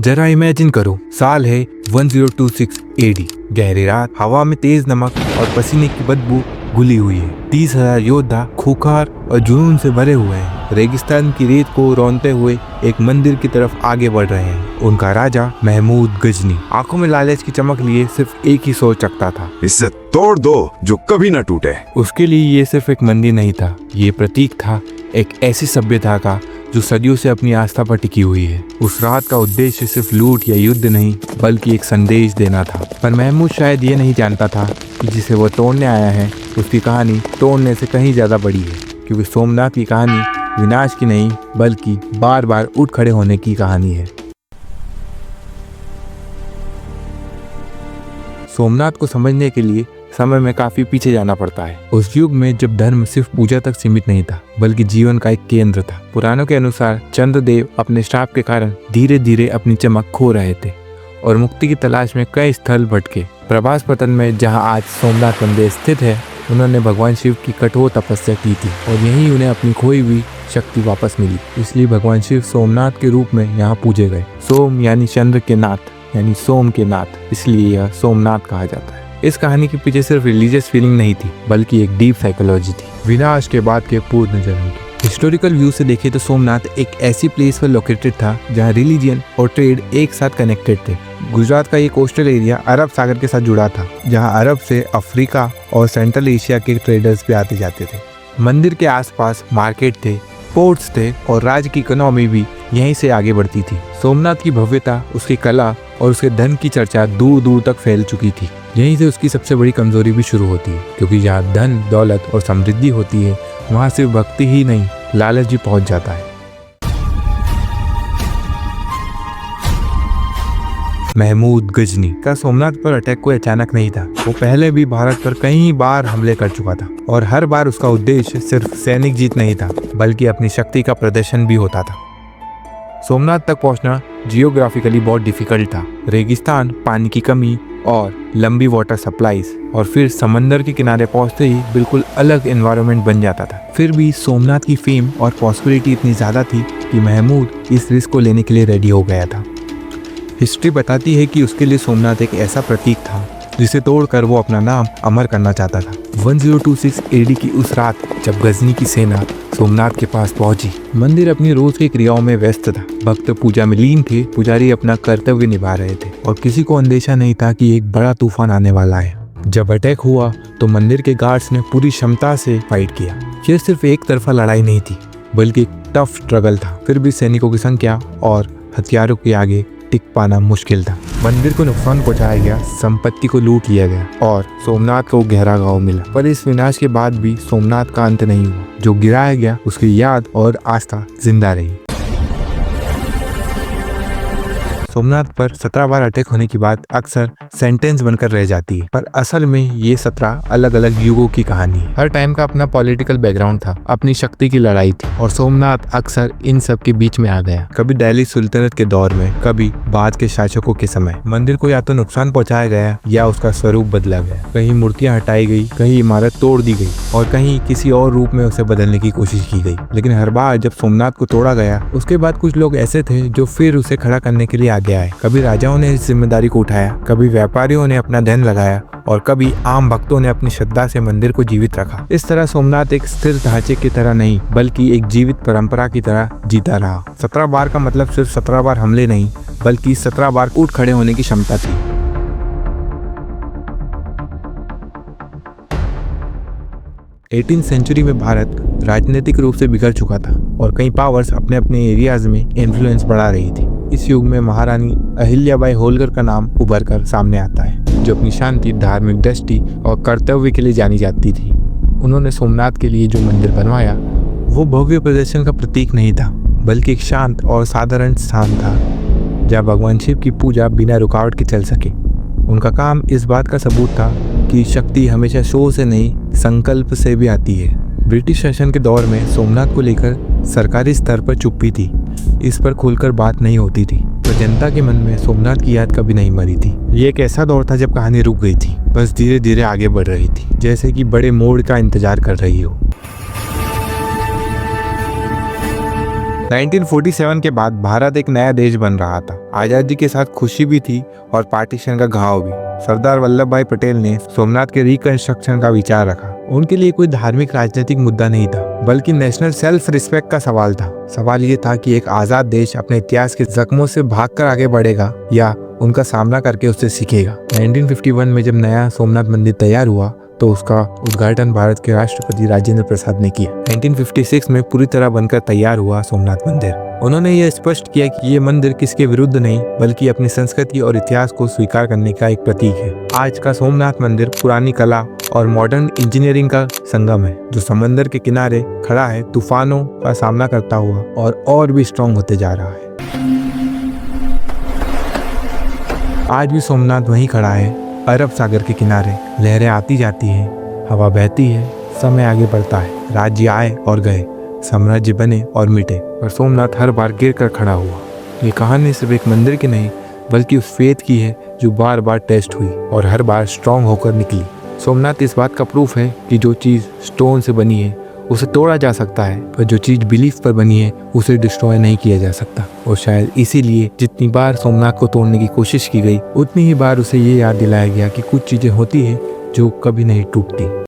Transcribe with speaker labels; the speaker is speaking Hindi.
Speaker 1: जरा इमेजिन करो, साल है 1026 AD। गहरी रात, हवा में तेज नमक और पसीने की बदबू घुली हुई है। 30,000 योद्धा खूंखार और जुनून से भरे हुए हैं। रेगिस्तान की रेत को रौंदते हुए एक मंदिर की तरफ आगे बढ़ रहे हैं। उनका राजा महमूद गजनी आंखों में लालच की चमक लिए सिर्फ एक ही सोच रखता था,
Speaker 2: इसे तोड़ दो जो कभी न टूटे।
Speaker 1: उसके लिए ये सिर्फ एक मंदिर नहीं था, ये प्रतीक था एक ऐसी सभ्यता का जो सदियों से अपनी आस्था पर टिकी हुई है। उस रात का उद्देश्य सिर्फ लूट या युद्ध नहीं, बल्कि एक संदेश देना था। पर महमूद शायद ये नहीं जानता था कि जिसे वो तोड़ने आया है उसकी कहानी तोड़ने से कहीं ज्यादा बड़ी है, क्योंकि सोमनाथ की कहानी विनाश की नहीं, बल्कि बार बार उठ खड़े होने की कहानी है। सोमनाथ को समझने के लिए समय में काफी पीछे जाना पड़ता है। उस युग में जब धर्म सिर्फ पूजा तक सीमित नहीं था, बल्कि जीवन का एक केंद्र था। पुराणों के अनुसार चंद्रदेव अपने श्राप के कारण धीरे धीरे अपनी चमक खो रहे थे और मुक्ति की तलाश में कई स्थल भटके। प्रभास पतन में, जहां आज सोमनाथ मंदिर स्थित है, उन्होंने भगवान शिव की कठोर तपस्या की थी और यहीं उन्हें अपनी खोई हुई शक्ति वापस मिली। इसलिए भगवान शिव सोमनाथ के रूप में यहाँ पूजे गए। सोम यानी चंद्र के नाथ, यानी सोम के नाथ, इसलिए यह सोमनाथ कहा जाता है। इस कहानी के पीछे सिर्फ रिलीजियस फीलिंग नहीं थी, बल्कि एक डीप साइकोलॉजी थी, विनाश के बाद के पूर्ण जन्म की। हिस्टोरिकल व्यू से देखें तो सोमनाथ एक ऐसी प्लेस पर लोकेटेड था जहां रिलीजियन और ट्रेड एक साथ कनेक्टेड थे। गुजरात का ये कोस्टल एरिया अरब सागर के साथ जुड़ा था, जहां अरब से अफ्रीका और सेंट्रल एशिया के ट्रेडर्स भी आते जाते थे। मंदिर के आसपास मार्केट थे, पोर्ट्स थे और राज्य की इकोनॉमी भी यहीं से आगे बढ़ती थी। सोमनाथ की भव्यता, उसकी कला और उसके धन की चर्चा दूर दूर तक फैल चुकी थी। यहीं से उसकी सबसे बड़ी कमजोरी भी शुरू होती है, क्योंकि जहाँ धन, दौलत और समृद्धि होती है, वहाँ सिर्फ भक्ति ही नहीं, लालच भी पहुँच जाता है। महमूद गजनी का सोमनाथ पर अटैक कोई अचानक नहीं था। वो पहले भी भारत पर कई बार हमले कर चुका था और हर बार उसका उद्देश्य सिर्फ सैनिक जीत नहीं था, बल्कि अपनी शक्ति का प्रदर्शन भी होता था। सोमनाथ तक पहुंचना जियोग्राफिकली बहुत डिफिकल्ट था। रेगिस्तान, पानी की कमी और लंबी वाटर सप्लाईज, और फिर समंदर के किनारे पहुंचते ही बिल्कुल अलग एनवायरनमेंट बन जाता था। फिर भी सोमनाथ की फेम और पॉसिबिलिटी इतनी ज़्यादा थी कि महमूद इस रिस्क को लेने के लिए रेडी हो गया था। हिस्ट्री बताती है कि उसके लिए सोमनाथ एक ऐसा प्रतीक था जिसे तोड़कर वो अपना नाम अमर करना चाहता था। 1026 AD की उस रात जब गजनी की सेना सोमनाथ के पास पहुंची, मंदिर अपनी रोज की क्रियाओं में व्यस्त था। भक्त पूजा में लीन थे, पुजारी अपना कर्तव्य निभा रहे थे और किसी को अंदेशा नहीं था कि एक बड़ा तूफान आने वाला है। जब अटैक हुआ तो मंदिर के गार्ड्स ने पूरी क्षमता से फाइट किया। यह सिर्फ एक तरफा लड़ाई नहीं थी, बल्कि एक टफ स्ट्रगल था। फिर भी सैनिकों की संख्या और हथियारों के आगे टिक पाना मुश्किल था। मंदिर को नुकसान पहुंचाया गया, संपत्ति को लूट लिया गया और सोमनाथ को गहरा घाव मिला। पर इस विनाश के बाद भी सोमनाथ का अंत नहीं हुआ। जो गिराया गया उसकी याद और आस्था जिंदा रही। सोमनाथ पर 17 बार अटैक होने की बात अक्सर सेंटेंस बनकर रह जाती है, पर असल में ये 17 अलग अलग युगों की कहानी है। हर टाइम का अपना पॉलिटिकल बैकग्राउंड था, अपनी शक्ति की लड़ाई थी और सोमनाथ अक्सर इन सब के बीच में आ गया। कभी दिल्ली सुल्तनत के दौर में, कभी बाद के शासकों के समय। मंदिर को या तो नुकसान पहुंचाया गया या उसका स्वरूप बदला गया। कहीं मूर्तियां हटाई गई, कहीं इमारत तोड़ दी गई और कहीं किसी और रूप में उसे बदलने की कोशिश की गई। लेकिन हर बार जब सोमनाथ को तोड़ा गया, उसके बाद कुछ लोग ऐसे थे जो फिर उसे खड़ा करने के लिए गया है। कभी राजाओं ने इस जिम्मेदारी को उठाया, कभी व्यापारियों ने अपना धन लगाया और कभी आम भक्तों ने अपनी श्रद्धा से मंदिर को जीवित रखा। इस तरह सोमनाथ एक स्थिर ढांचे की तरह नहीं, बल्कि एक जीवित परंपरा की तरह जीता रहा। 17 बार का मतलब सिर्फ 17 बार हमले नहीं, बल्कि 17 बार उठ खड़े होने की क्षमता थी। एटीन सेंचुरी में भारत राजनीतिक रूप से बिगड़ चुका था और कई पावर्स अपने अपने एरियाज में इन्फ्लुएंस बढ़ा रही थी। इस युग में महारानी अहिल्याबाई होलकर का नाम उभर कर सामने आता है, जो अपनी शांति, धार्मिक दृष्टि और कर्तव्य के लिए जानी जाती थी। उन्होंने सोमनाथ के लिए जो मंदिर बनवाया वो भव्य प्रदर्शन का प्रतीक नहीं था, बल्कि एक शांत और साधारण स्थान था जहाँ भगवान शिव की पूजा बिना रुकावट के चल सके। उनका काम इस बात का सबूत था कि शक्ति हमेशा शो से नहीं, संकल्प से भी आती है। ब्रिटिश शासन के दौर में सोमनाथ को लेकर सरकारी स्तर पर चुप्पी थी, इस पर खुलकर बात नहीं होती थी, तो जनता के मन में सोमनाथ की याद कभी नहीं मरी थी। ये एक ऐसा दौर था जब कहानी रुक गई थी, बस धीरे धीरे आगे बढ़ रही थी, जैसे कि बड़े मोड़ का इंतजार कर रही हो। 1947 के बाद भारत एक नया देश बन रहा था। आजादी के साथ खुशी भी थी और पार्टीशन का घाव भी। सरदार वल्लभ भाई पटेल ने सोमनाथ के रिकंस्ट्रक्शन का विचार रखा। उनके लिए कोई धार्मिक राजनीतिक मुद्दा नहीं था, बल्कि नेशनल सेल्फ रिस्पेक्ट का सवाल था। सवाल ये था कि एक आजाद देश अपने इतिहास के जख्मों से भागकर आगे बढ़ेगा या उनका सामना करके उससे सीखेगा। 1951 में जब नया सोमनाथ मंदिर तैयार हुआ तो उसका उद्घाटन भारत के राष्ट्रपति राजेंद्र प्रसाद ने किया। 1956 में पूरी तरह बनकर तैयार हुआ सोमनाथ मंदिर। उन्होंने यह स्पष्ट किया कि ये मंदिर किसके विरुद्ध नहीं, बल्कि अपनी संस्कृति और इतिहास को स्वीकार करने का एक प्रतीक है। आज का सोमनाथ मंदिर पुरानी कला और मॉडर्न इंजीनियरिंग का संगम है, जो समंदर के किनारे खड़ा है, तूफानों का सामना करता हुआ और भी स्ट्रॉन्ग होते जा रहा है। आज भी सोमनाथ वहीं खड़ा है, अरब सागर के किनारे। लहरें आती जाती हैं, हवा बहती है, समय आगे बढ़ता है। राज्य आए और गए, साम्राज्य बने और मिटे, और सोमनाथ हर बार गिर कर खड़ा हुआ। ये कहानी सिर्फ एक मंदिर की नहीं, बल्कि उस फेथ की है जो बार बार टेस्ट हुई और हर बार स्ट्रॉन्ग होकर निकली। सोमनाथ इस बात का प्रूफ है कि जो चीज़ स्टोन से बनी है उसे तोड़ा जा सकता है, पर जो चीज़ बिलीफ पर बनी है उसे डिस्ट्रॉय नहीं किया जा सकता। और शायद इसीलिए जितनी बार सोमनाथ को तोड़ने की कोशिश की गई, उतनी ही बार उसे ये याद दिलाया गया कि कुछ चीज़ें होती हैं जो कभी नहीं टूटती।